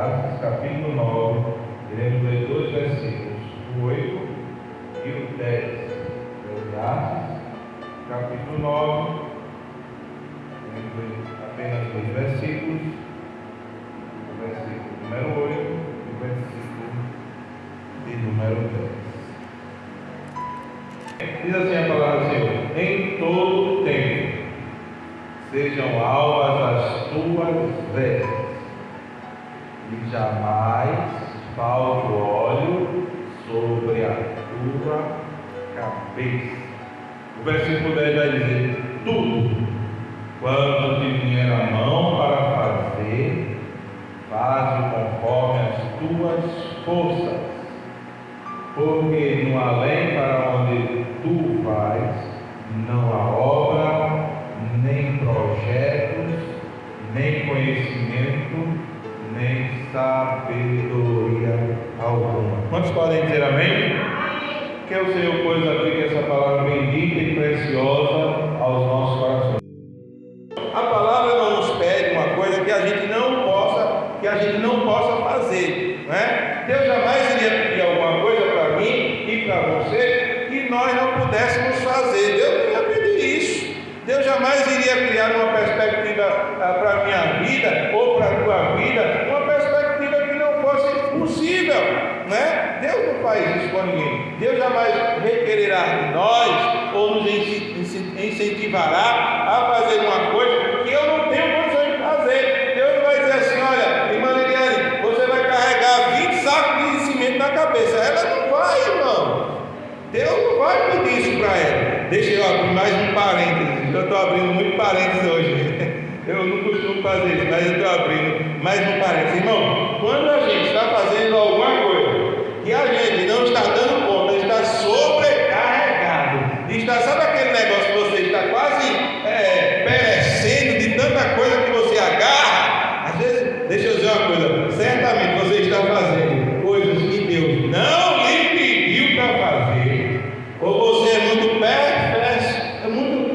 Eclesiastes, capítulo 9, iremos ler dois versículos, o 8 e o 10. Eclesiastes, capítulo 9, iremos ler apenas dois versículos, o versículo número 8 e o versículo de número 10. Diz assim a palavra do Senhor: em todo tempo sejam alvas as tuas vestes, e jamais falte óleo sobre a tua cabeça. O versículo 10 vai dizer: tudo quanto te vier a mão para fazer, faze conforme as tuas forças, porque no além para onde tu vais, não há obra, nem projetos, nem conhecimento, nem sabedoria alguma. Quantos podem dizer amém? Que o Senhor, pois, aplique essa palavra bendita e preciosa aos nossos corações. A palavra não nos pede uma coisa que a gente não possa fazer, né? Deus jamais iria pedir alguma coisa para mim e para você que nós não pudéssemos fazer. Deus não ia pedir isso. Deus jamais iria criar uma perspectiva para a minha vida ou para a tua vida, uma perspectiva que não fosse possível, né? Deus não faz isso com ninguém. Deus jamais requererá de nós ou nos incentivará a fazer uma coisa que eu não tenho condições de fazer. Deus não vai dizer assim: olha, irmã Liliane, você vai carregar 20 sacos de cimento na cabeça. Ela não vai, irmão. Deus não vai pedir isso para ela. Deixa eu abrir mais um parênteses. Eu estou abrindo muito parênteses hoje. Eu não costumo fazer isso, mas eu estou abrindo mais um parênteses. Irmão, quando a gente está fazendo alguma coisa que a gente não está dando conta, está sobrecarregado, sabe aquele negócio que você está quase perecendo de tanta coisa que você agarra? Às vezes, deixa eu dizer uma coisa, certamente você está fazendo coisas que Deus não lhe pediu para fazer, ou você é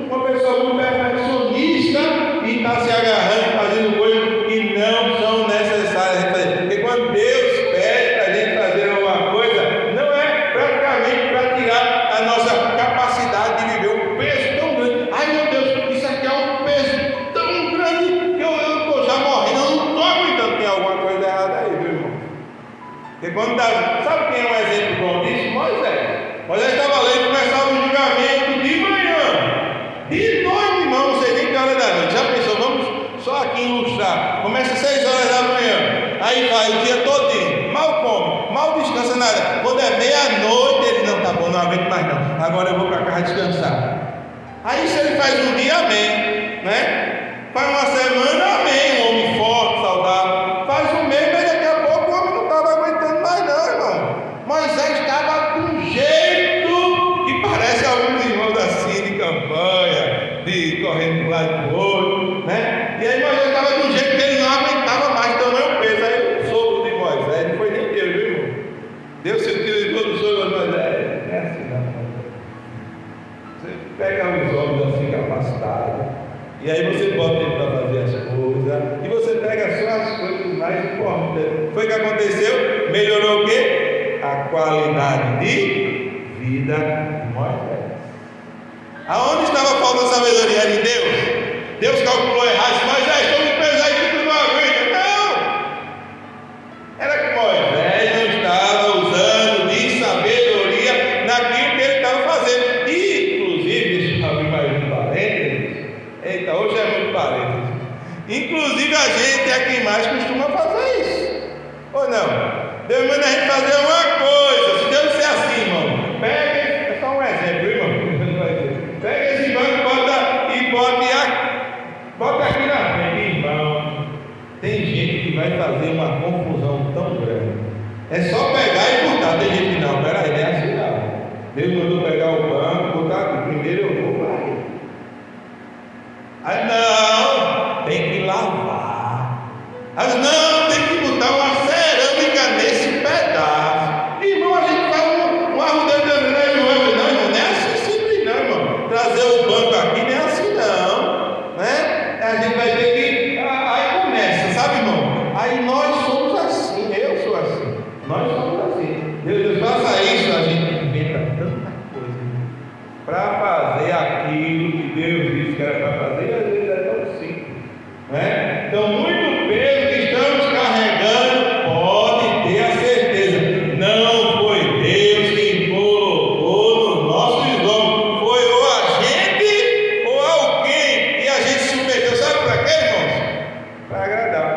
uma pessoa muito perfeccionista e está se agarrando, fazendo coisas que não são necessárias de fazer. Porque quando Deus pede para a gente fazer alguma coisa, não é praticamente para tirar a nossa capacidade de viver um peso tão grande. Ai meu Deus, isso aqui é um peso tão grande que eu estou já morrendo, eu não estou aguentando. Tem alguma coisa errada aí, meu irmão. Porque quando sabe quem é um exemplo bom disso? Moisés estava lendo, começava o julgamento de manhã, de noite, irmão, não sei nem que hora da noite. Já pensou? Vamos só aqui ilustrar. Começa 6 horas da manhã, aí vai o dia todinho, mal come, mal descansa, nada. Quando é meia-noite, ele não, tá bom, não aguento mais não, agora eu vou para casa descansar. Aí se ele faz um dia, amém, né? Faz uma semana, amém, um homem forte, saudável. Faz um mês, mas daqui a pouco o homem não estava aguentando mais não, irmão. Moisés estava com um jeito que parece alguns irmãos assim, de campanha, de correndo de um lado para o outro, né? E aí Moisés estava de um jeito que ele não aguentava mais tamanho peso. Aí o sogro de Moisés, não foi nem Deus, viu, irmão? Deus se utilizou do sogro de Moisés. Não é assim não. Você pega os homens assim capacitados, e aí você bota ele para fazer as coisas, e você pega só as coisas mais importantes. Foi o que aconteceu? Melhorou o quê? A qualidade de vida de Moisés. Aonde estava a falta de sabedoria? Era em Deus. Deus calculou errado, disse: Moisés, estou com peso aí que tu não aguenta. Não! Era que Moisés não estava usando de sabedoria naquilo que ele estava fazendo. E, inclusive, deixa eu abrir mais um parênteses. Eita, hoje é muito parênteses. Inclusive, a gente é quem mais costuma fazer isso. Ou não? Deus manda a gente fazer uma coisa. Se Deus disser assim, irmão, pega, é só um exemplo, irmão. Pega esse banco e bota aqui na frente, irmão. Tem gente que vai fazer uma confusão tão grande. É só pegar e botar. Tem gente que não, peraí, não é assim não. Deus mandou pegar o banco, botar aqui. Primeiro eu vou para ele. Aí não, tem que lavar. Aí não, tem que botar uma cerâmica nesse pedaço. Irmão, a gente faz um arrudeio de hoje. Não, irmão, não é assim simples não, irmão. Trazer o banco aqui não é assim não, né? A gente vai ter que... Aí começa, sabe, irmão? Aí nós somos assim. fazer aquilo que Deus disse que era para fazer, e às vezes é tão simples, né? Então, muito peso que estamos carregando, pode ter a certeza, não foi Deus quem colocou nos nossos ombros, foi ou a gente ou alguém, e a gente se submeteu, sabe para quê, irmãos? Para agradar.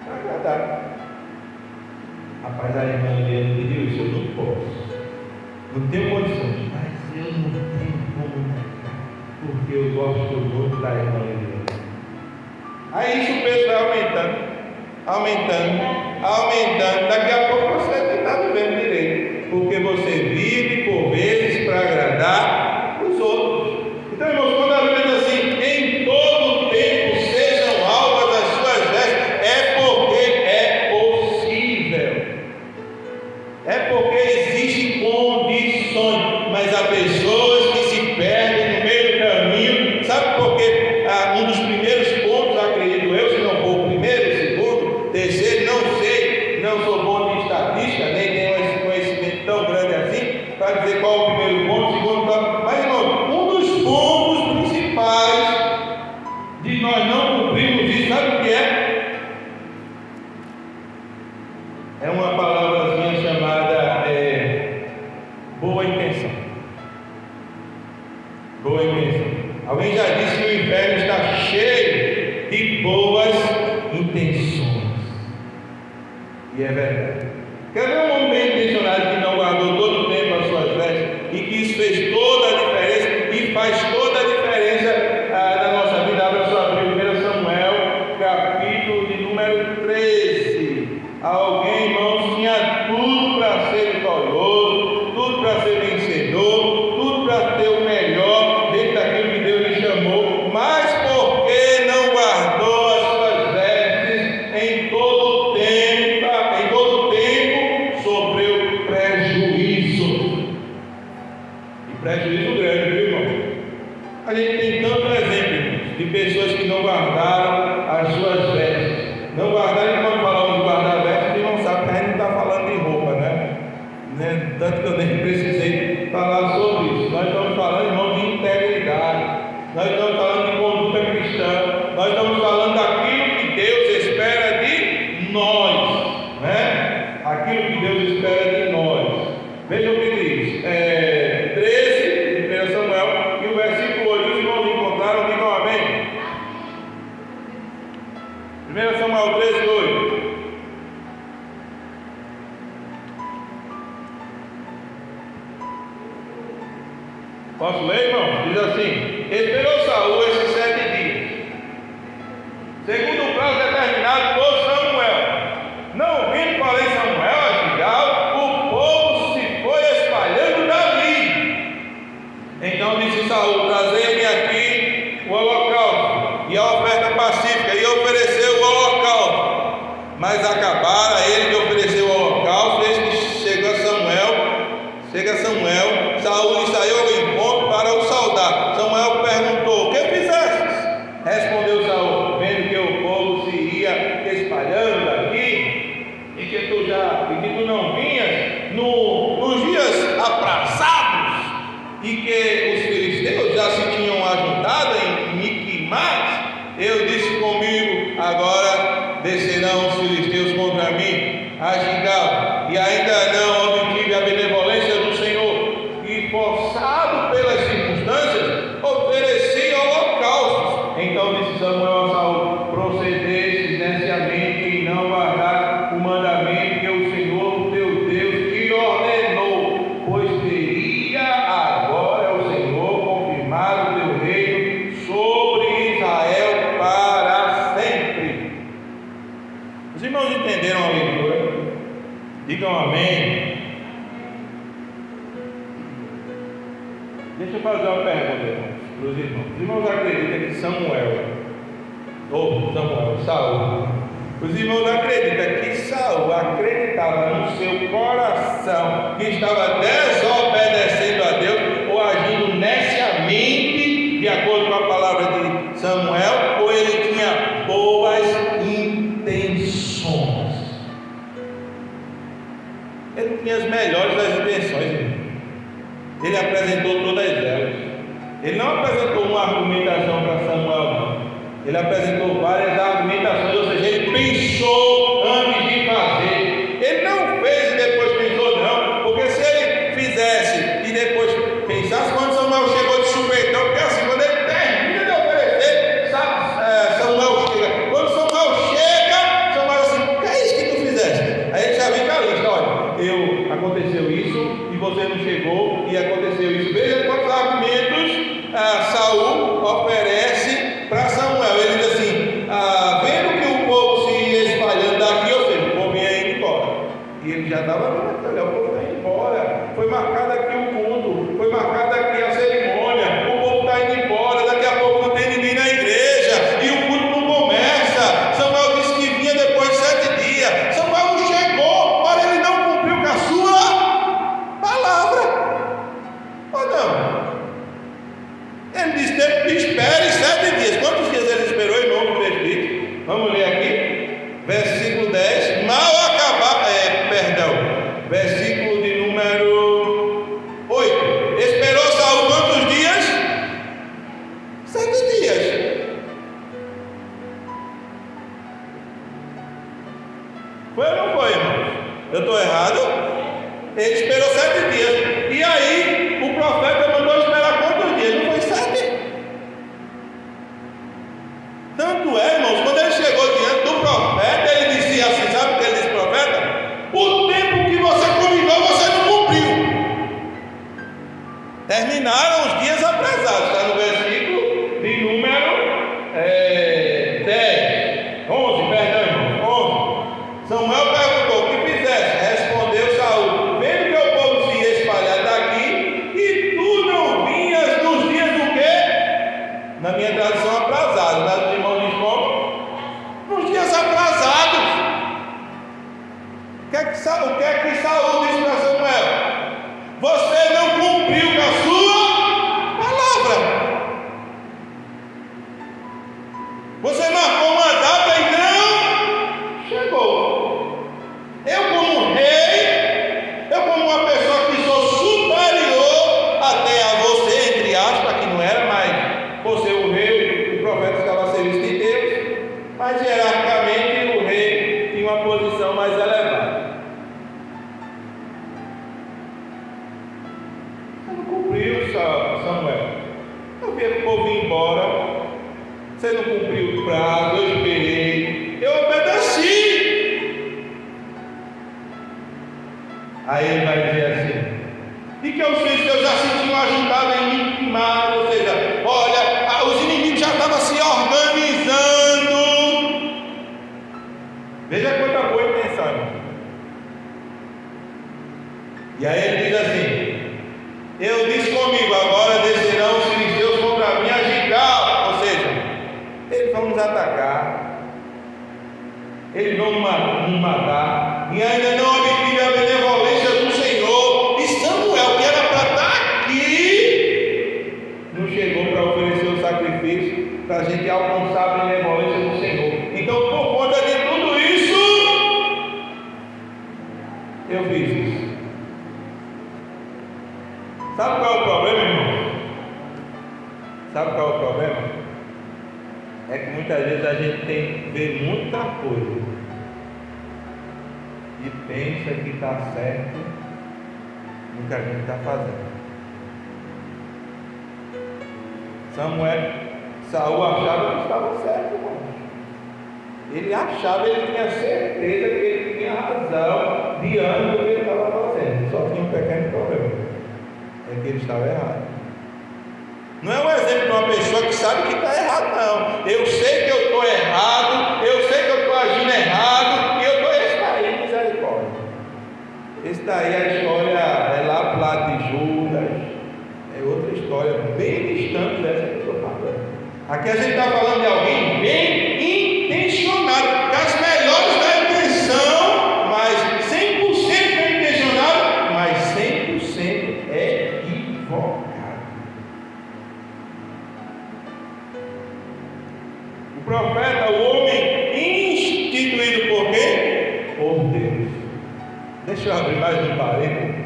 Para agradar. Rapaz, a irmã Helena pediu isso, eu não posso. Não tenho condições, mas eu não tenho como negar, porque eu gosto muito da irmã Helena. Aí isso o peso vai aumentando. Daqui a pouco você não está vivendo direito, porque você vive por vezes para agradar os outros. Então, irmãos, quando a Bíblia diz assim, em todo tempo sejam alvas as suas vestes, é porque é possível. É porque existem condições, mas há pessoas que se perdem no meio do caminho. Sabe por quê? Um dos primeiros pontos, acredito eu, se não for o primeiro, o segundo, terceiro, não sei, não sou bom de estatística, nem tenho esse conhecimento tão grande assim, para dizer qual é o primeiro ponto, o segundo ponto. Mas, irmão, um dos pontos principais de nós não cumprirmos isso, sabe o que é? É uma palavrazinha chamada boa intenção. Boa intenção. Alguém já disse que o inferno está cheio de boas intenções. E é verdade. Quer ver um homem bem intencionado que não guardou todo o tempo as suas vestes e que isso fez toda a diferença e faz toda a diferença na nossa vida? Abra sua Bíblia, 1 Samuel, capítulo de número 13. Alguém, irmãos, tinha tudo para ser vitorioso, tudo para ser vencedor, tudo para ter o melhor dentro daquilo que Deus lhe chamou, mas porque não guardou as suas vestes em todo o tempo, sofreu prejuízo. E prejuízo grande, viu, irmão? A gente tem tanto exemplo, irmãos, de pessoas que não guardaram as suas vestes. Não guardaram, quando falamos de guardar vestes, quem não sabe que a gente não está falando de roupa, né? Tanto que eu nem precisei falar sobre isso. Nós estamos falando, irmão, de integridade. Nós estamos falando de conduta cristã. Nós estamos falando daquilo que Deus espera de nós, né? Aquilo que Deus espera de nós. Veja o que diz. 13, de 1 Samuel, e o versículo 8. Os irmãos encontraram, digam amém. 1 Samuel 13, 8. Posso ler, irmão? Diz assim: esperou Saul esses 7 dias, segundo o prazo determinado por Samuel. Não ouvindo, falei Samuel a Gilgal, o povo se foi espalhando dali. Então disse Saul: trazei-me aqui o holocausto e a oferta pacífica. E ofereceu o holocausto. Mas acabara ele de oferecer o holocausto, eis que chega Samuel, Saul lhe saiu ao encontro para o saudar. Samuel perguntou: o que fizestes? Respondeu Saul: vendo que o povo se ia espalhando daqui, e que tu não vinhas nos dias aprazados, e que os filisteus já se tinham ajuntado em Miquimais, eu disse comigo: agora descerão os filisteus contra mim a Gilgal, e ainda não obtive a benevolência do Senhor, e forçado pelas circunstâncias, ofereci holocaustos. Então disse Samuel a Saul: procedeste neciamente em não guardar o mandamento que o Senhor, o teu Deus, te ordenou, pois teria agora o Senhor confirmado o teu reino sobre Israel para sempre. Os irmãos entenderam a leitura? Digam amém. Deixa eu fazer uma pergunta para os irmãos. Os irmãos acreditam que Saul, os irmãos acreditam que Saul acreditava no seu coração que estava desobedecendo a Deus ou agindo neciamente de acordo com a palavra de Samuel, ou ele tinha boas intenções? Ele tinha as melhores das intenções, irmão. Ele apresentou todas elas. Ele não apresentou uma argumentação para Samuel, não. Ele apresentou várias argumentações, ou seja, ele pensou antes de fazer. Ele não fez e depois pensou, não, porque se ele fizesse e depois pensasse, quando Samuel chegou de supetão, porque assim, quando ele termina de oferecer, Samuel chega. Quando Samuel chega, Samuel assim, o que é isso que tu fizeste? Aí ele já vem com a lista, olha, aconteceu isso e você não chegou e aconteceu isso. Veja quantos argumentos Saul oferece para Samuel. Ele diz assim, vendo que o povo se espalhando daqui, ou seja, o povo ia indo embora, e ele já estava vendo, olha, o povo está indo embora, foi marcado aqui o culto, foi marcada aqui a cerimônia, o povo está indo embora, daqui a pouco não tem ninguém na igreja, e o culto não começa. Samuel disse que vinha depois de 7 dias, Samuel não chegou, ora ele não cumpriu com a sua palavra, ou não? Ele disse, espere 7 dias. Quantos dias ele esperou, irmão do presbítero? Vamos ler aqui, versículo 10, versículo de número 8. Esperou Saul quantos dias? 7 dias. Foi ou não foi, irmãos? Eu estou errado? Ele esperou 7 dias. E aí, o profeta mandou esperar quantos dias? Não foi 7? Tanto é, irmãos, quando ele chegou diante do profeta, ele dizia assim, sabe o que ele disse, profeta? O tempo que você combinou, você não cumpriu. Terminaram os dias atrasados, está no versículo de número 11, Samuel perguntou, o que fizeste? Respondeu Saul, vendo que o povo se ia espalhar daqui, e tu não vinhas nos dias do quê? Na minha tradução, atrasado. Na do irmão diz como? Nos dias atrasados. O que é que Saul disse para Samuel? Você não cumpriu com a sua palavra. Você marcou uma data e não chegou. Eu como rei, eu como uma pessoa que sou superior até a você, entre aspas, que não era mais, por ser o rei, o profeta estava a serviço de Deus, mas hierarquicamente o rei tinha uma posição mais elevada. Você não cumpriu, Samuel. Eu vi o povo ir embora. Você não cumpriu o prazo, eu esperei, eu obedeci. Aí ele vai dizer assim, e que eu fiz que eu já senti uma ajudada em mim queimado, ou seja, olha, os inimigos já estavam se organizando. Veja quanta boa intenção. E aí ele diz assim, eu disse comigo, agora descerão os filisteus contra mim a Gilgal, ou seja, eles vão nos atacar, eles vão nos matar, e ainda não obtive a benevolência do Senhor. E Samuel, que era para estar aqui, não chegou para oferecer o sacrifício, para a gente alcançar a benevolência do Senhor. Então, por conta de tudo isso, eu fiz isso. Sabe qual é o problema, irmão? Sabe qual é o problema? É que muitas vezes a gente vê muita coisa e pensa que está certo no que a gente está fazendo. Saul achava que estava certo, irmão. Ele achava, ele tinha certeza que ele tinha razão diante do que ele estava fazendo. Só tinha um pequeno problema, é que ele estava errado. Não é um exemplo de uma pessoa que sabe que está errado, não. Eu sei que eu estou errado, eu sei que eu estou agindo errado, e eu estou. Esse daí, misericórdia. Esse daí a história é lá para o lado de Judas, é outra história bem distante dessa que eu estou falando. Aqui a gente está falando de alguém bem intencionado, com as melhores da intenção, mas 100% bem intencionado, mas 100% equivocado. O profeta, o homem instituído por quem? Por Deus. Deixa eu abrir mais um parênteses.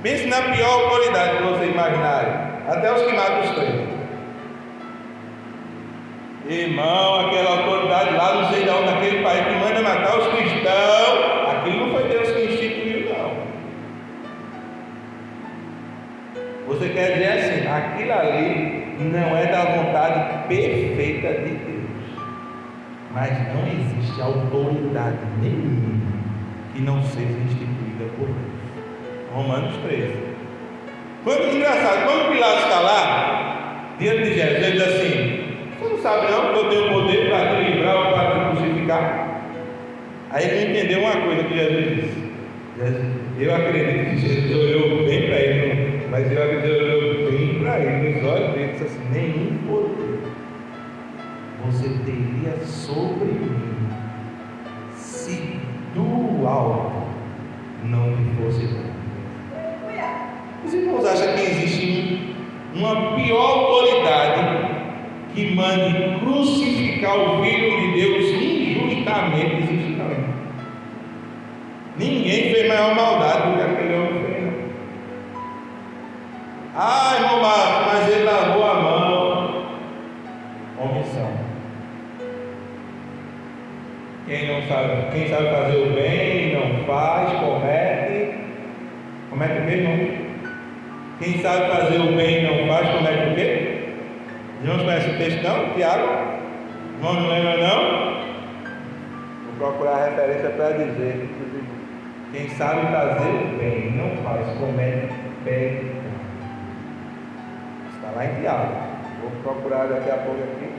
Pense na pior autoridade que você imaginar, até os que matam os crentes. Irmão, aquela autoridade lá, não sei de onde, naquele país que manda matar os cristãos, aquilo não foi Deus que instituiu, não. Você quer dizer assim, aquilo ali não é da vontade perfeita de Deus, mas não existe autoridade nenhuma que não seja instituída por Deus. Romanos 13. Foi engraçado, quando Pilatos está lá, diante de Jesus, ele diz assim: você não sabe não que eu tenho poder para te livrar ou para te crucificar? Aí ele não entendeu uma coisa que Jesus disse. Eu acredito que Jesus olhou bem para ele, mas eu acredito que ele olhou bem para ele, nos olhos dele, e disse assim: nenhum poder você teria sobre mim se do alto não me fosse dado. Os irmãos acham que existe uma pior autoridade que mande crucificar o Filho de Deus injustamente? Existe também. Ninguém fez maior maldade do que aquele homem fez. Ah, irmão Marcos, mas ele lavou a mão. Omissão. Quem sabe fazer o bem, não faz, comete o mesmo. Quem sabe fazer o bem e não faz, comete o quê? Irmãos conhecem o texto não? Tiago? Irmãos não lembram não? Vou procurar a referência para dizer. Quem sabe fazer o bem e não faz, comete pecado. Está lá em Tiago. Vou procurar daqui a pouco aqui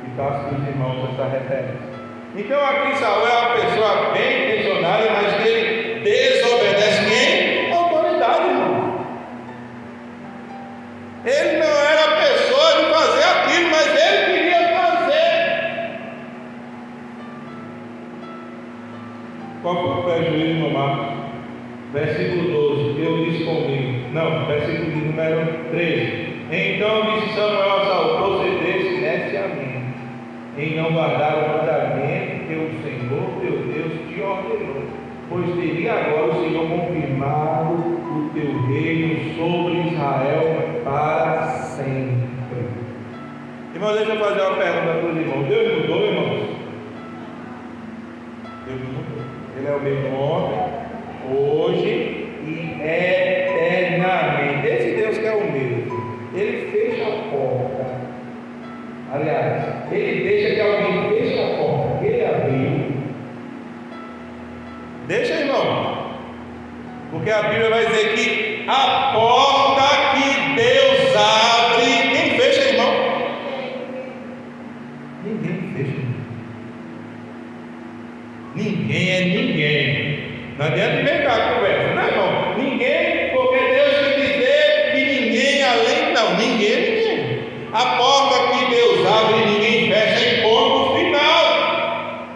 e passo para os irmãos essa referência. Então aqui Saul é uma pessoa bem intencionada, mas que ele desobedece quem? A autoridade, irmão. Ele não era a pessoa de fazer aquilo, mas ele queria fazer. Qual foi o prejuízo, irmão Marcos? Versículo 12, Deus disse comigo. Não, versículo número 13. Então disse Samuel a Saul: procedesse nesse a mim, em não guardar o mandamento que o Senhor teu Deus te ordenou, pois teria agora o Senhor confirmado o teu reino sobre Israel para sempre. Irmão, deixa eu fazer uma pergunta para os irmãos. Deus mudou, irmãos? Deus mudou. Ele é o mesmo ontem, hoje e eternamente. Esse Deus que é o mesmo, ele fecha a porta. Aliás, ele deixa que alguém feche a porta que ele abriu. Deixa, irmão, porque a Bíblia vai dizer que a porta que Deus abre, quem fecha, irmão? Ninguém fecha. Ninguém é ninguém. Não adianta inventar a conversa, não, irmão? Ninguém, porque Deus quer dizer que ninguém além, não, ninguém é ninguém. A porta que Deus abre, ninguém fecha em ponto final.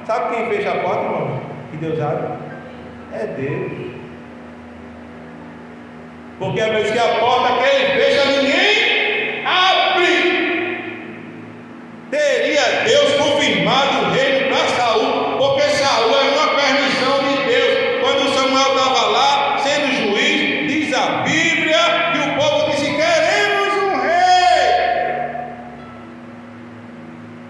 Sabe quem fecha a porta, irmão? Que Deus abre? É Deus. Porque a vez que a porta que ele fecha, ninguém abre. Teria Deus confirmado o reino para Saul, porque Saul é uma permissão de Deus. Quando Samuel estava lá, sendo juiz, diz a Bíblia que o povo disse: queremos um rei.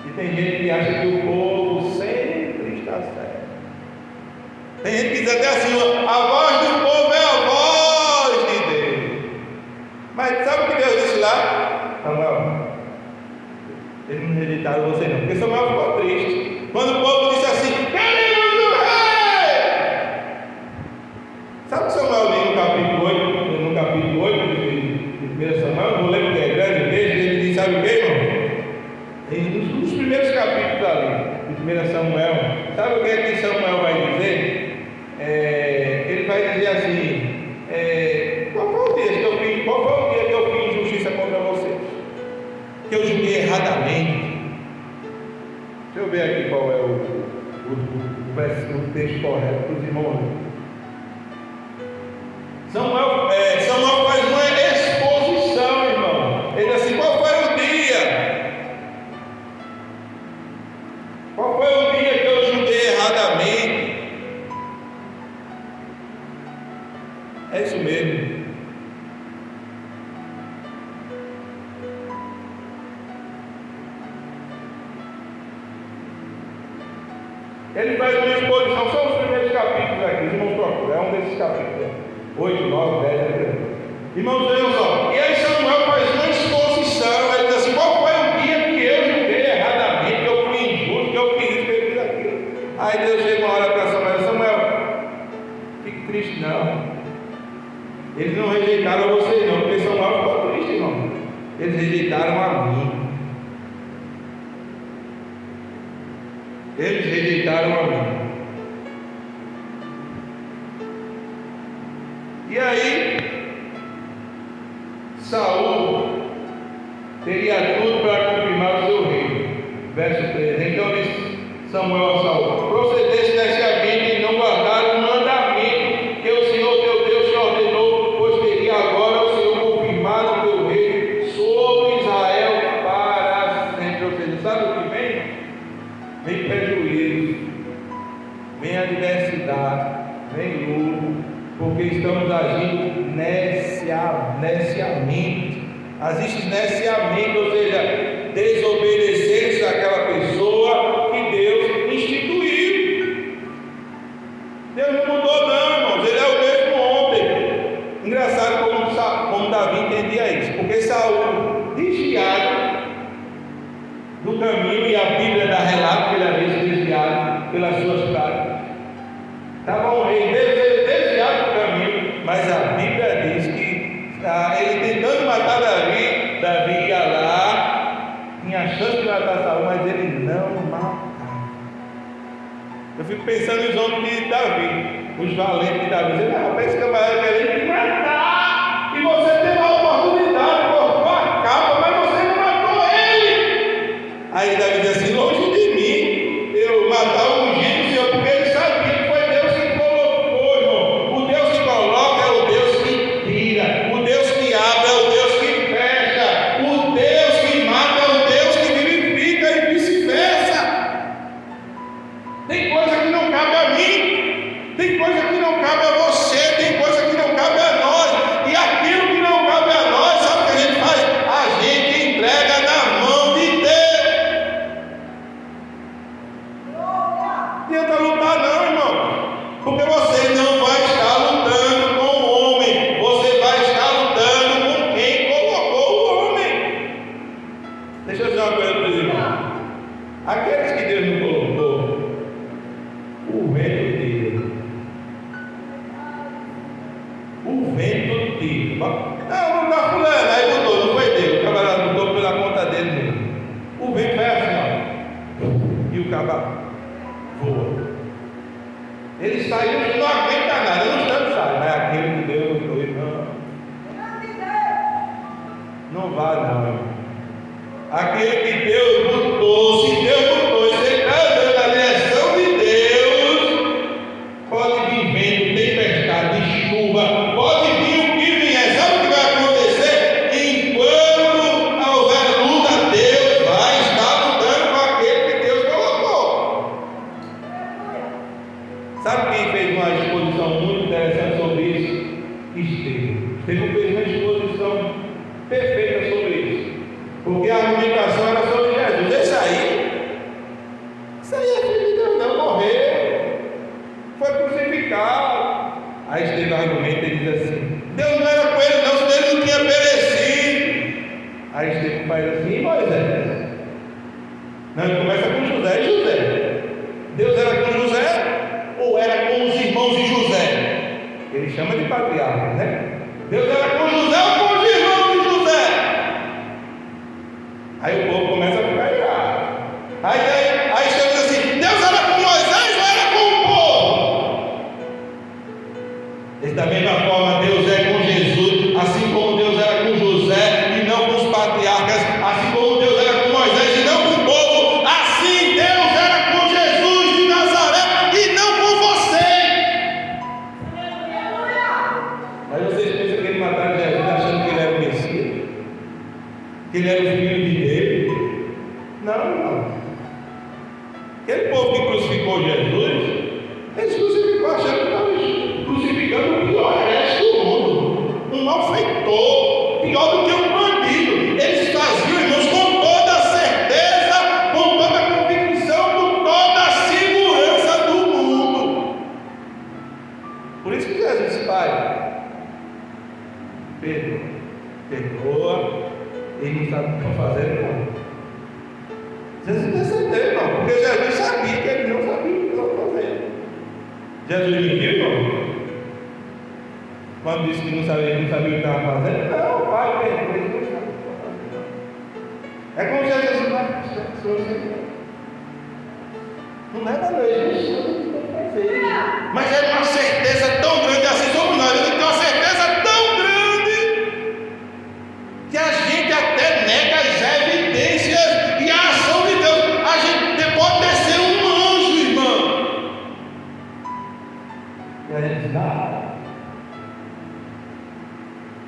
E tem gente que acha que o povo sempre está certo. Tem gente que diz até assim: a voz do povo é a voz de Deus. Mas sabe o que Deus disse lá? Samuel, eles não rejeitaram você não, porque Samuel ficou triste quando o povo disse assim: queremos um rei. Sabe o que Samuel diz no capítulo 8 de 1 Samuel? Vou ler porque é grande o texto. Ele diz: sabe o que, irmão? Nos primeiros capítulos ali de 1 Samuel, sabe o que é que Samuel vai dizer? Ele vai dizer assim: qual foi o dia que eu fiz injustiça contra vocês? Que eu julguei erradamente. Deixa eu ver aqui qual é o texto correto para os irmãos. Samuel faz uma exposição, irmão. Ele diz assim: qual foi o dia? Qual foi o dia que eu julguei erradamente? É isso mesmo. Ele faz uma exposição, são os primeiros capítulos aqui, os irmãos procuram, é um desses capítulos, 8, 9, 10, irmãos, vejam só, e aí Samuel faz uma exposição, ele diz assim, qual foi o dia que eu julguei erradamente, que eu fui injusto, que eu fiz isso, que eu fiz aquilo. Aí Deus chega uma hora para Samuel, fique triste não, eles não rejeitaram você não, porque Samuel ficou triste, irmão, eles rejeitaram a mim. Eles rejeitaram a mim. E aí, Saul teria tudo para confirmar o seu reino. Verso 13. Então disse Samuel a Saul: procedeste deste a mim e não guardar o mandamento que o Senhor teu Deus te ordenou, pois teria agora o Senhor confirmado o teu reino sobre Israel para sempre. Ou seja, sabe o que vem? Vem prejuízo, vem adversidade, vem lucro, porque estamos agindo neciamente. Existe neciamente, ou seja, desobedecer àquela pessoa que Deus instituiu. Deus não mudou não, irmãos, ele é o mesmo ontem. Engraçado como Davi entendia isso, porque Saul, desviado do caminho, e a Bíblia dá relato que ele havia se desviado pelas suas práticas. Estava um rei desviado do caminho, mas a Bíblia diz que ele tentando matar Davi ia lá, tinha chance de matar Saul, mas ele não matava. Eu fico pensando nos homens de Davi, os valentes de Davi, dizendo, rapaz, esse camarada querendo me matar, e você teve a oportunidade, cortou a capa, mas você não matou ele. Aí Davi diz assim, longe de mim, eu matar o ungido do Senhor, porque ele sabia que foi Deus que colocou, irmão. O Deus que coloca é o Deus que tira, o Deus que abre é o Deus que fecha, o Deus que mata é o Deus que vivifica e vice-versa. Tem coisa que não cabe a mim, tem coisa que não cabe a você, tem coisa que não cabe a nós, e aquilo que não cabe a nós, sabe o que a gente faz? A gente entrega na mão de Deus. Não adianta lutar não, irmão, porque você não vai estar lutando com o homem, você vai estar lutando com quem colocou o homem. Deixa eu dizer uma coisa para os irmãos, aqueles que Deus não colocou, o vento tira. O vento tira. Não dá fulano, aí mudou, não foi Deus, o camarada mudou pela conta dele mesmo. O vento vai assim, ó, e o cavalo voa. Ele saiu e não aguenta nada, não tanto sai, mas aquele que Deus não foi, não vai não, irmão. Aquele que Deus botou, se Deus botou, se ele está andando na direção de Deus, pode vir vento, tempestade, chuva, pode vir o que vier. Sabe o que vai acontecer? Enquanto houver luta, Deus vai estar lutando com aquele que Deus colocou. Sabe quem fez uma exposição muito interessante sobre isso? Estevão. Estevão fez uma exposição perfeita sobre isso, porque a argumentação era sobre Jesus. Isso aí é filho de Deus, não morreu, foi crucificado. Aí Estevão argumenta e diz assim: Deus não era com ele, não, senão ele não tinha perecido. Aí Estevão faz assim: e Moisés? Não, ele começa com José. E José? Deus era com José ou era com os irmãos de José? Ele chama de patriarca, né? Deus era com José ou com os irmãos de José? Aí o povo começa a ficar irado. Aí Estevão diz assim: Deus era com Moisés ou era com o povo? Da mesma forma, Deus é com Jesus, assim como Deus era com José e não com os patriarcas, assim como Deus era com Moisés e não com o povo, assim Deus era com Jesus de Nazaré e não com você. Mas vocês pensam que ele mataram Jesus achando que ele era o Messias? Que ele era o filho de Deus? Não. Aquele povo que crucificou Jesus, eles crucificou achando que estavam crucificando o pior resto do mundo, um malfeitor, pior do que um bandido. Eles faziam, irmãos, com toda a certeza, com toda a convicção, com toda a segurança perdoa, ele não sabe o que estão fazendo, não. Jesus percebeu, irmão, porque Jesus sabia que ele não sabia o que estava fazendo. Jesus mentiu, irmão? Quando disse que não sabia o que estava fazendo, não, o Pai perdoa, ele não sabe o que estava fazendo. É como se Jesus não fosse. Não é da noite, mas é uma certeza tão grande assim sobre nós. A gente tem uma certeza tão grande que a gente até nega as evidências e a ação de Deus. A gente pode ter ser um anjo, irmão. E a gente diz,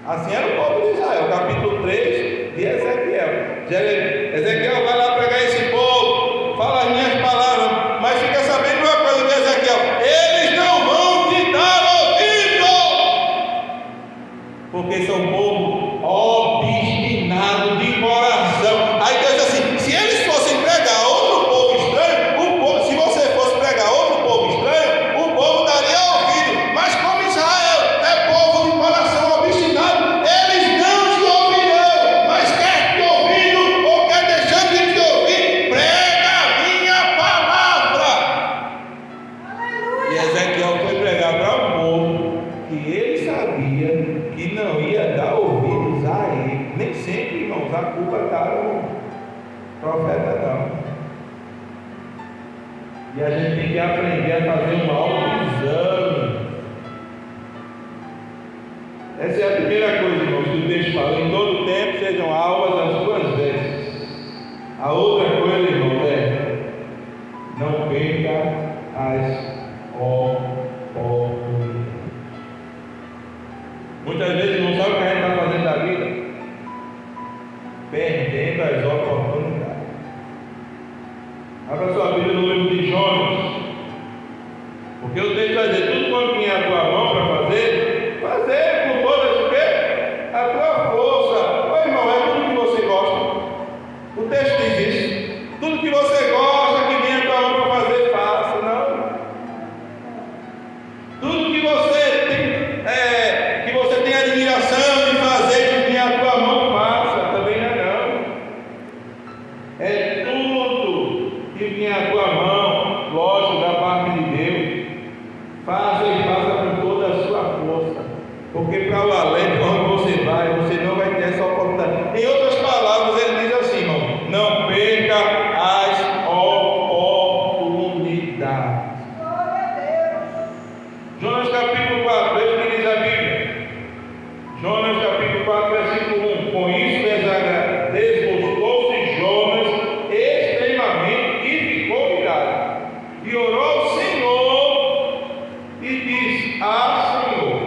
assim era o povo de Israel, capítulo 3 de Ezequiel. Ezequiel vai lá pregar esse povo, fala as minhas palavras, mas fica sabendo uma coisa de Ezequiel: eles não vão te dar ouvido, porque são um povo obstinado de coração. Aí Deus diz assim: se eles fossem pregar outro povo estranho, se você fosse pregar outro povo estranho, o povo daria ouvido, mas como Israel é povo de coração obstinado, eles não te ouvirão. Mas quer te ouvindo ou quer deixando de te ouvir, prega a minha palavra. E Ezequiel foi pregar para um povo que ele sabia que não ia dar ouvidos a ele. Nem sempre, irmãos, a culpa está no profeta, não. E a gente tem que aprender a fazer um autoexame. Essa é a primeira coisa, irmãos, que o texto fala: em todo tempo sejam alvas as suas vestes. A outra coisa, irmãos, é: não perca as oportunidades. Muitas vezes não sabe o que a gente está fazendo da vida, perdendo as oportunidades. Abra sua Bíblia no livro de Jonas, porque o texto vai dizer: tudo quanto vinha a tua mão para fazer com todas o quê? A tua força. Ô irmão, é tudo que você gosta. O texto diz isso. Tudo que você gosta que vinha a tua mão para fazer, faça. Não. Tudo que você tem admiração de fazer que vinha a tua mão, faça. Também não. É tudo que vinha a tua mão, lógico, da parte de Deus. Faça e faça com toda a sua força, porque para o além, quando você vai, você não vai ter essa oportunidade. Em outras palavras, ele diz assim, irmão: não perca as oportunidades. Jonas capítulo 4, veja o que diz a Bíblia. Jonas capítulo 4, versículo 1. Com isso desgostou-se Jonas extremamente e ficou irado, e orou ao Senhor e disse: Senhor,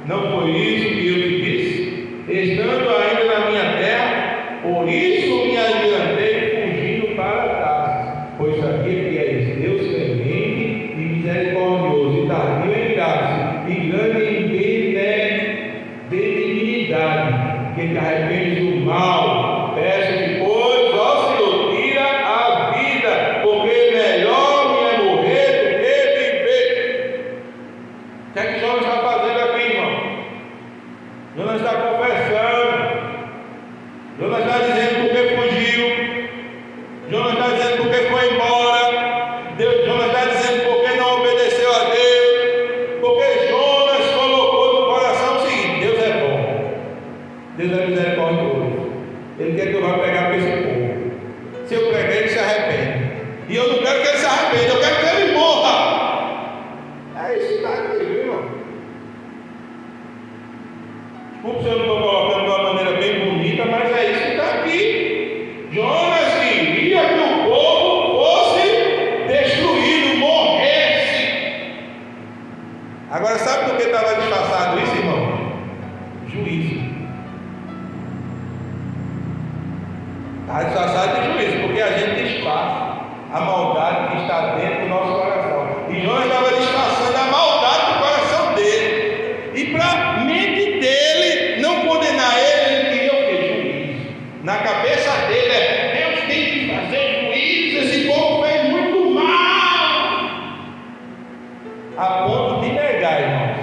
não foi isso que eu te disse, estando ainda na minha terra? Por isso me adiantei fugindo para Tarsis, pois sabia que és Deus clemente e misericordioso, e tardio em graça, e grande em benignidade, que te arrependes do mal. Peço-te, pois, ó Senhor, tira a vida, porque melhor me é morrer do que viver. O que é que Jonas está fazendo aqui, irmão? Jonas está confessando. Jonas está dizendo porque fugiu. Jonas está dizendo porque foi embora. Jonas está dizendo porque não obedeceu a Deus. Porque Jonas colocou no coração o seguinte: Deus é bom, Deus é misericordioso, Ele quer que eu vá pregar para esse povo. Se eu pregar, ele se arrepende. E eu não quero que ele se arrependa, eu quero que ele morra. É isso que está aqui, viu, irmão? Desculpe se eu não estou colocando de uma maneira bem bonita, mas é isso que está aqui. Jonas queria que o povo fosse destruído, morresse. Agora, sabe por que estava disfarçado isso, irmão? Juízo. Está disfarçado de juízo, porque a gente disfarça a maldade que está dentro do nosso coração. E Jonas estava disfarçando a maldade do coração dele. E para a mente dele não condenar ele, ele queria o quê? Juízo. Na cabeça dele Deus tem que fazer juízo, esse povo fez muito mal. A ponto de negar, irmãos,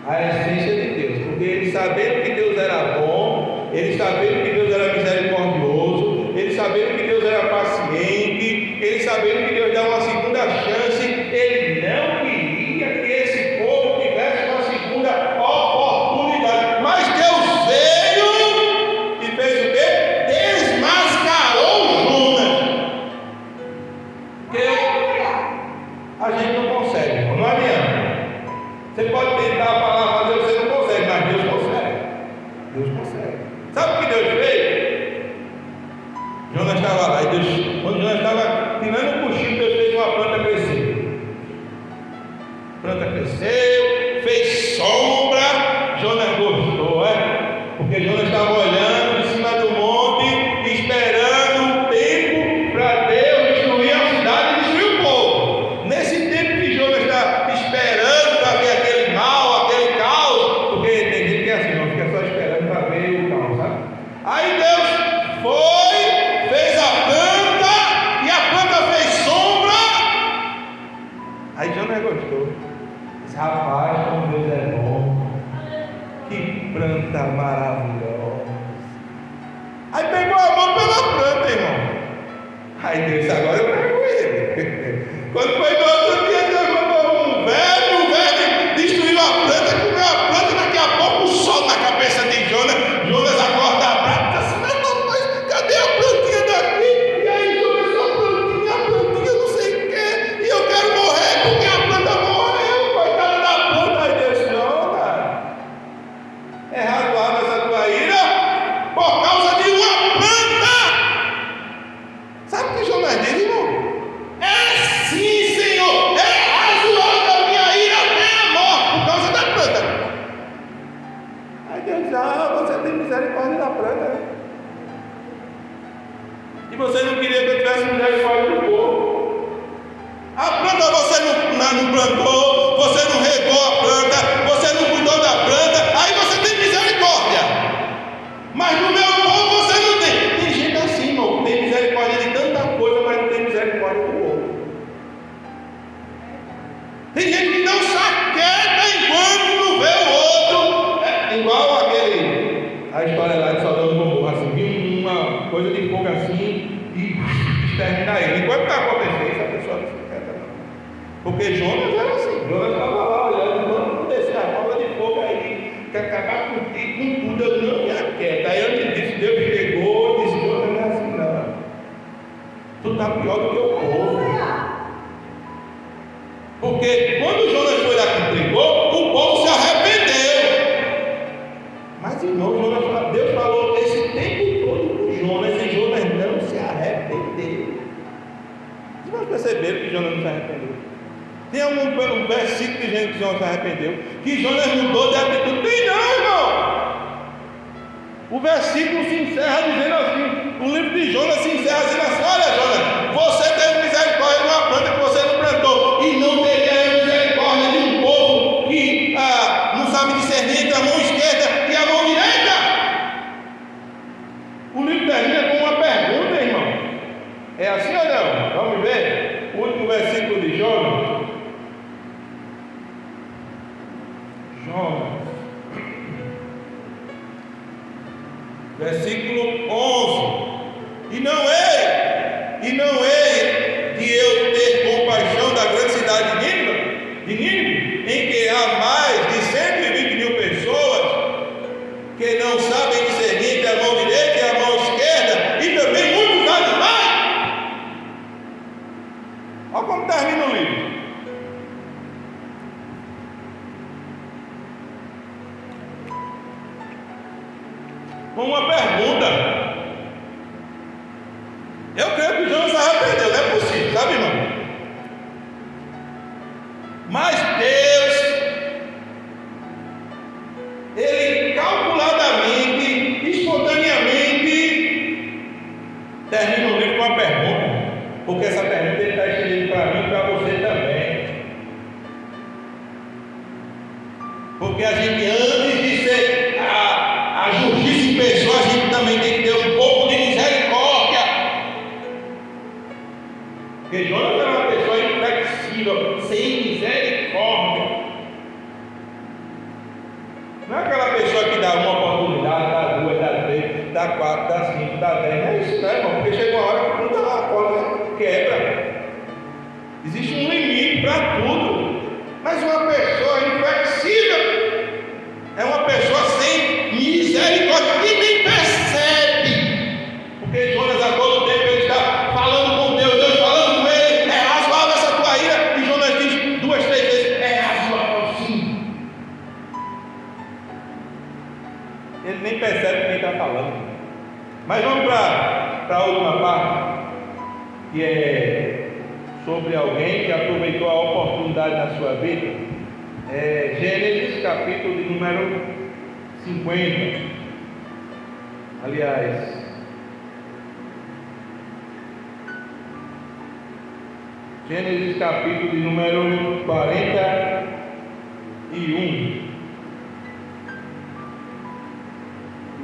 a essência de Deus. Porque ele, sabendo que Deus era bom, ele sabendo que Deus era misericordioso, ele sabendo que Deus era paciente, ele sabendo que Deus dá uma segunda chance, ele não queria que esse povo tivesse uma segunda oportunidade. Mas Deus veio e fez o quê? Desmascarou Jonas. Porque a gente não consegue, não adianta. Você pode tentar falar, fazer, você não consegue, mas Deus consegue. Deus consegue. Sabe o que Deus fez? Jonas estava lá, e Deus, quando Jonas estava tirando o cochilo, Deus fez uma planta crescer. A planta cresceu, fez sombra. Jonas gostou, porque Jonas estava olhando em cima do monte, esperando o tempo para Deus destruir a cidade e destruir o povo. Nesse tempo que Jonas está esperando para ver aquele mal, aquele caos, porque tem gente que é assim, não fica só esperando para ver o caos, sabe? Aí Deus foi, fez a planta, e a planta fez sombra. Aí Jonas gostou. Disse, rapaz, como Deus é bom. Que planta maravilhosa. Aí pegou a mão pela planta, irmão. Aí Deus disse, agora eu pego ele. Quando foi no outro dia, Deus mandou um verme destruiu a planta, comeu a planta, daqui a pouco o sol na cabeça de Jonas. Jonas acorda bravo, disse assim, mas cadê a plantinha daqui? E aí Jonas, a plantinha não sei o que, e eu quero morrer porque a planta morreu, coitada da planta. Aí Deus, Jonas, é razoável essa tua ira por causa de uma planta. Sabe o que Jonas diz, irmão? É sim, Senhor, é razoável a minha ira até a morte por causa da planta. Aí Deus diz, você tem misericórdia da planta. E você não queria que eu tivesse misericórdia do povo. A planta você não plantou, você não regou a planta, você não cuidou da planta, aí você tem misericórdia. Mas no meu povo você não tem. Tem gente assim, irmão, tem misericórdia de tanta coisa, mas não tem misericórdia do povo. Tem gente que não saqueta enquanto não vê o outro. É igual a história lá de Sodoma e Gomorra, assim, viu uma coisa de fogo assim e exterminar ele. Enquanto está acontecendo isso, a pessoa não se quieta, não. Porque Jonas era assim, Jonas estava lá olhando, quando acontecer a bola de fogo aí, quer acabar com tudo, eu não me aquieta. Aí antes disso, Deus chegou e disse, Jonas não é assim, não. Tu está pior do que o povo. Porque quando Jonas foi lá que pregou, o povo se arrependeu. Mas irmão, Deus falou esse tempo todo com Jonas e Jonas não se arrependeu. Vocês perceberam que Jonas não se arrependeu? Tem um versículo de gente que Jonas se arrependeu, que Jonas mudou de atitude. Tem não, irmão. O versículo se encerra dizendo assim, o livro de Jonas se encerra dizendo assim, olha Jonas, você teve misericórdia de uma planta que você não plantou, e não teria misericórdia de um povo que não sabe discernir entre a mão esquerda e a mão direita. O livro termina com uma pergunta, irmão. É assim ou não? Vamos ver o último versículo de Jonas. Versículo 11. E não é de eu ter compaixão da grande cidade de Nínive, em que há mais de 120 mil pessoas que não sabem discernir entre a mão direita e a mão esquerda, e também muitos animais. Olha como termina o livro. Com uma pergunta. Eu creio que Jonas se arrependeu, não é possível, sabe, irmão? Mas Deus, Ele calculadamente, espontaneamente, termina o livro com uma pergunta, porque essa pergunta Ele está escrevendo para mim e para você também. Porque a gente, antes de ser a justiça em pessoa, a gente também tem que ter um pouco de misericórdia. Porque Jonas era uma pessoa inflexível, sem misericórdia. dá 4, dá 5, dá 10. Não é isso, né, irmão? Porque chega uma hora que não dá a corda, quebra. Existe um limite para tudo. Mas uma pessoa inflexível é uma pessoa sem misericórdia e nem percebe. Porque Jonas a todo tempo ele está falando com Deus, Deus falando com ele, é razoável essa tua ira, e Jonas diz 2, 3 vezes, é razoável sim. Ele nem percebe quem está falando. Mas vamos para a última parte, que é sobre alguém que aproveitou a oportunidade na sua vida. Gênesis capítulo de número 50. Aliás, Gênesis capítulo de número 41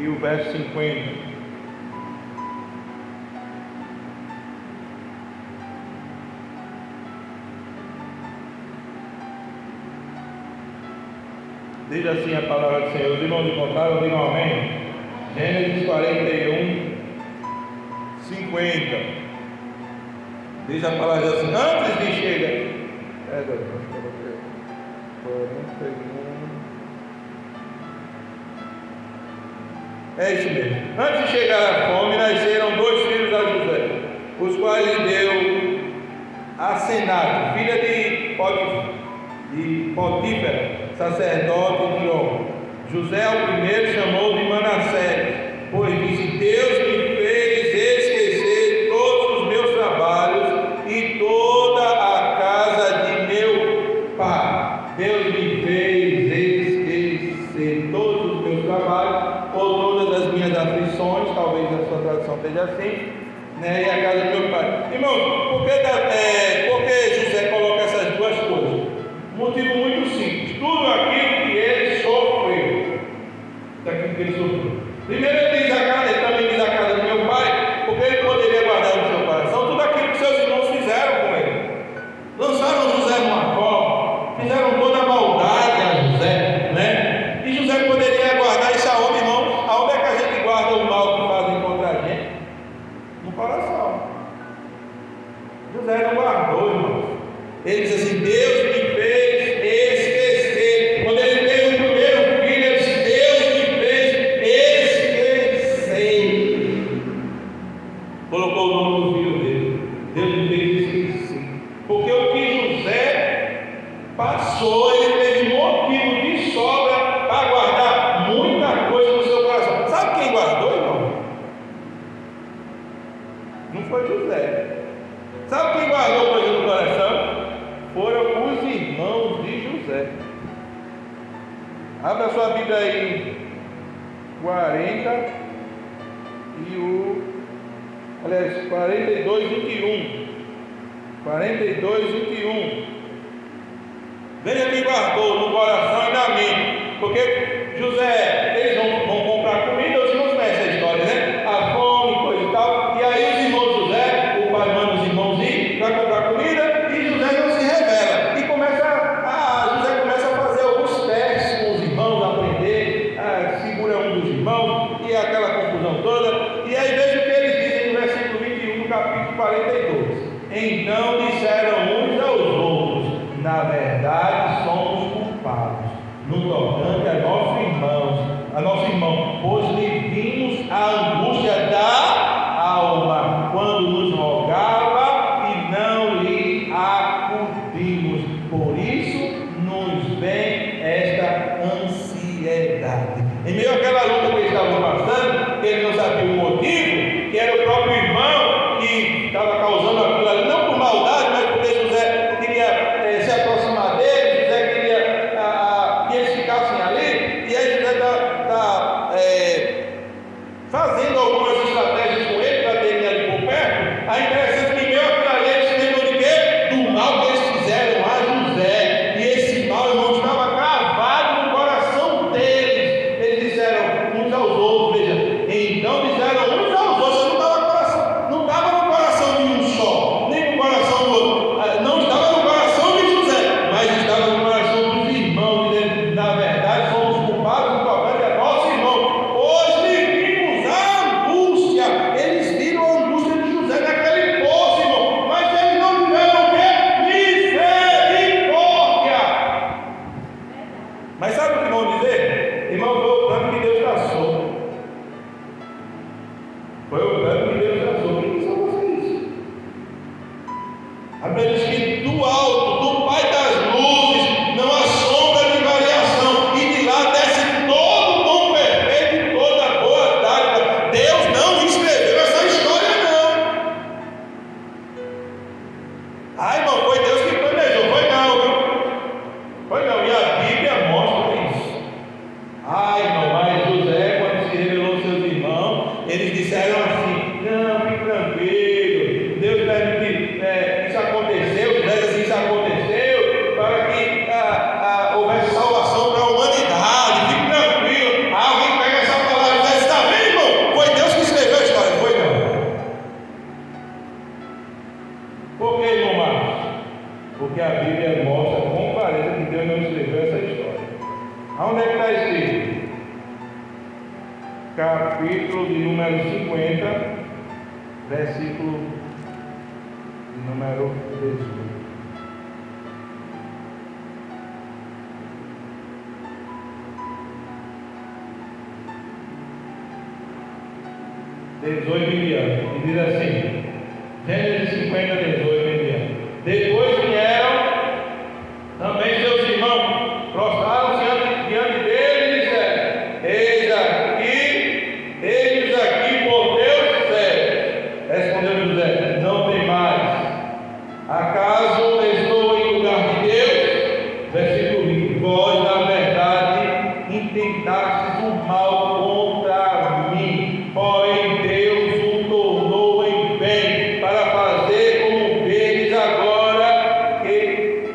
e o verso 50. Diz assim a palavra do Senhor. Os irmãos encontraram, digam amém. Gênesis 41, 50. Diz a palavra assim, antes de chegar. É isso mesmo. Antes de chegar a fome, nasceram 2 filhos a José, os quais lhe deu a Senate, filha de Potífera, sacerdote de On. José ao primeiro chamou de Manassés, pois disse: Deus me fez esquecer todos os meus trabalhos e toda a casa de meu pai. Deus me fez esquecer todos os meus trabalhos ou todas as minhas aflições, talvez a sua tradução esteja assim, né? E a casa de meu pai. Irmãos, por que José coloca essas duas coisas? Motivo muito simples. Tudo aquilo que ele sofreu. Daquilo que ele sofreu. Primeiro ele também diz a casa do meu pai, porque ele poderia guardar no seu coração tudo aquilo que seus irmãos fizeram com ele. Lançaram José numa cova, fizeram toda a maldade a José, né? E José poderia guardar isso aonde, irmão? Aonde é que a gente guarda o mal que fazem contra a gente? No coração. José não guardou, irmãos. Ele diz assim: Deus me fez esquecer. Quando ele teve o primeiro filho, ele disse: Deus me fez esquecer. Colocou o nome do filho dele. Deus me fez esquecer. Porque o que José passou, ele teve motivo de sobra para guardar muita coisa no seu coração. Sabe quem guardou, irmão? Não foi José. Sabe quem guardou coisa no coração? Foram os irmãos de José. Abra sua Bíblia aí, 42, 21. 42, 21. Veja quem guardou no coração e na mente. Porque José, eles vão comprar comida, os irmãos conhecem a história, né? A fome, coisa e tal. E aí os irmãos de José, o pai manda os irmãos ir para comprar comida e José não se revela. E José começa a fazer alguns testes com os irmãos, aprender, segura um dos irmãos e aquela confusão toda. E aí veja o que eles dizem no versículo 21 do capítulo 42. Então disseram uns aos outros: na verdade somos culpados no tocante a nosso irmão, pois lhe vimos a angústia da alma quando nos rogava e não lhe acudimos. Por isso nos vem esta ansiedade. Em meio àquela luta que eles estavam passando, ele não sabia o motivo, que era o próprio irmão que estava causando aquilo ali, não por maldade, mas porque José queria se aproximar dele. José queria que eles ficassem ali, e aí José está fazendo algumas estratégias com ele para ter ele ali por perto. Aí interessante que em meio àquilo ali eles se lembram de quê? Do mal que eles fizeram a José, e esse mal, irmão, estava gravado no coração deles. Eles disseram uns aos outros, veja, então disseram uns aos outros, não estava no coração de um só, nem no coração do outro, não estava no coração de José, mas estava no coração dos irmãos, dizendo: na verdade somos culpados do tocante a nosso irmão, pois lhe vimos a Foi o canto que Deus traçou. Quem são vocês? A Bíblia diz que do alto, do Pai das luzes, não há sombra de variação, e de lá desce todo o dom perfeito e toda boa dádiva. Deus não escreveu essa história, não. Ah, irmão, foi Deus que planejou. Foi não, viu? Foi não. E a Bíblia mostra isso. Ah, irmão, mas José, quando se revelou aos seus irmãos, eles disseram assim: não, fique tranquilo, Deus permitiu, isso aconteceu, Deus assim, isso aconteceu, para que houvesse salvação para a humanidade, fique tranquilo. Ah, alguém pega essa palavra e diz: está vendo, irmão? Foi Deus que escreveu a história, foi não. Por que, irmão Marcos? Porque a Bíblia mostra com clareza que Deus não escreveu essa história. Aonde é que está escrito? Capítulo de número 50, versículo de número 18. E diz assim, Gênesis 50, 18 em diante. Depois vieram também seus irmãos, prostraram-se diante dele e disseram: eis aqui por Deus servos. Respondeu José: não tem mais. Acaso estou em lugar de Deus? Versículo 20. Vós, na verdade, intentastes o mal contra mim, porém Deus o tornou em bem, para fazer como vedes agora, que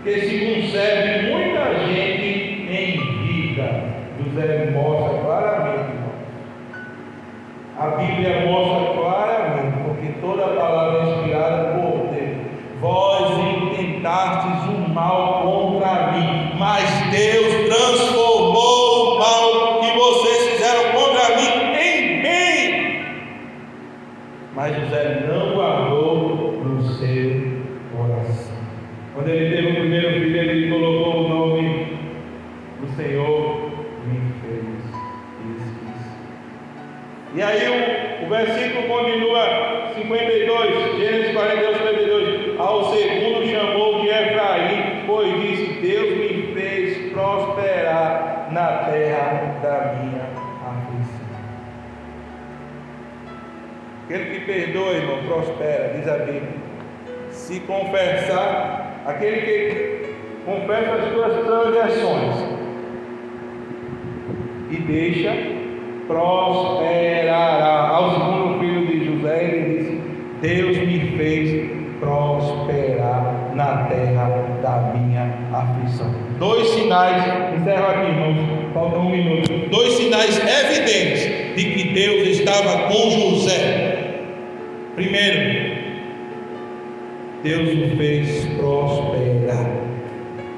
se conserve muita gente em vida. José mostra claramente, irmão. A Bíblia mostra claramente, porque toda a palavra é inspirada por Deus. Vós intentastes o mal contra mim, mas Deus transformou o mal que vocês fizeram contra mim em bem. Mas José não guardou no seu coração. Quando ele teve o primeiro filho, ele colocou o nome do Senhor me fez isso. E aí o versículo continua 52, Gênesis 42, 52. Ao segundo chamou de Efraim, pois disse: Deus me fez prosperar na terra da minha aflição. Aquele que perdoa, irmão, prospera, diz a Bíblia. Se confessar, aquele que confessa as suas transgressões e deixa, prosperará. Ao segundo filho de José, ele disse: Deus me fez prosperar na terra da minha aflição. Dois sinais, encerro aqui, irmãos, falta um minuto. Dois sinais evidentes de que Deus estava com José. Primeiro, Deus o fez prosperar.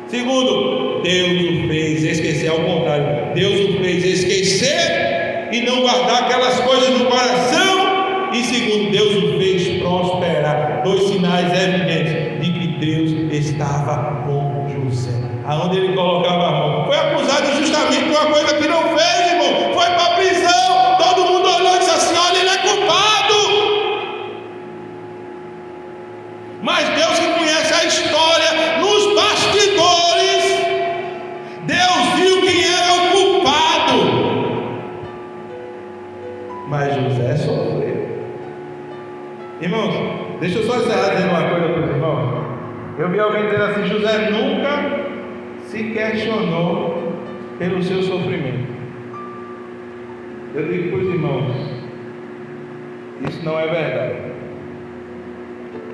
Segundo, Deus o fez esquecer. Ao contrário, Deus o fez esquecer e não guardar aquelas coisas no coração. E segundo, Deus o fez prosperar. Dois sinais evidentes de que Deus estava com José. Aonde ele colocava a mão, foi acusado injustamente por uma coisa que não fez, irmão. Foi para a prisão. Todo mundo olhou e disse assim: olha, ele é culpado. Mas Deus que conhece a história nos bastidores, Deus viu quem era o culpado. Mas José sofreu. Irmãos, deixa eu só encerrar dizendo uma coisa para os irmãos. Eu vi alguém dizendo assim: José nunca se questionou pelo seu sofrimento. Eu digo para os irmãos, isso não é verdade.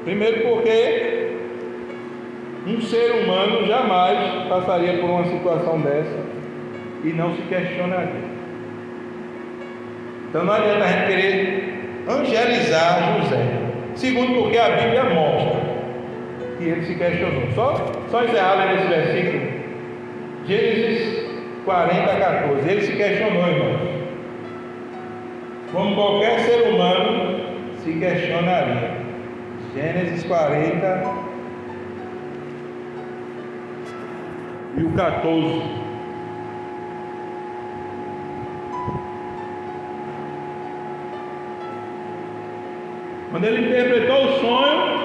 Primeiro porque um ser humano jamais passaria por uma situação dessa e não se questionaria. Então não adianta a gente querer angelizar José. Segundo porque a Bíblia mostra que ele se questionou. Só encerrar nesse versículo, Gênesis 40, 14. Ele se questionou, irmãos, como qualquer ser humano se questionaria. Gênesis 40 e o 14. Quando ele interpretou o sonho,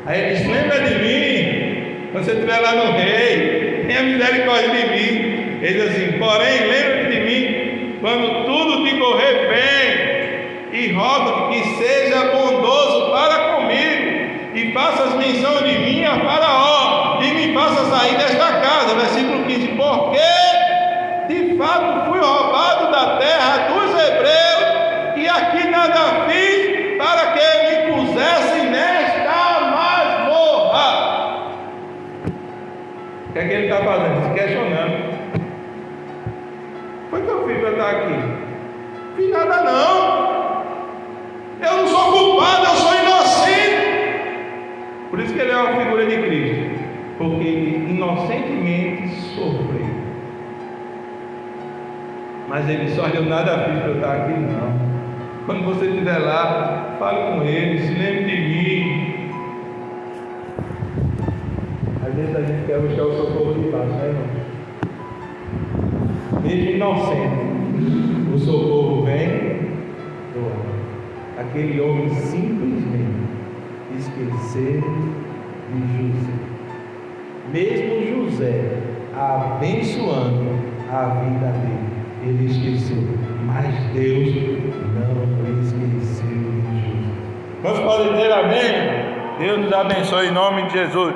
aí ele disse: lembra de mim, quando você estiver lá no rei, tenha misericórdia de mim. Ele diz assim: porém, lembra de mim, quando tudo te correr bem, e rogo que seja bondoso para comigo, e faças menção de mim a Faraó, e me faça sair desta casa. Versículo 15: porque de fato fui roubado da terra dos hebreus, e aqui nada fiz para que me pusessem nesta masmorra. O que é que ele está fazendo? Se questionando. Foi que eu fiz para estar aqui? Fiz nada não. Eu não sou culpado, eu sou inocente. Por isso que ele é uma figura de Cristo, porque ele inocentemente sofreu. Mas ele só deu nada fiz para eu estar aqui não. Quando você estiver lá, fale com ele, se lembre de mim. Às vezes a gente quer buscar o socorro de baixo, né, irmão? Mesmo inocente, o socorro vem do alto. Aquele homem simplesmente esqueceu de José. Mesmo José abençoando a vida dele, ele esqueceu. Mas Deus não esqueceu de José. Vamos poder dizer amém? Deus nos abençoe em nome de Jesus.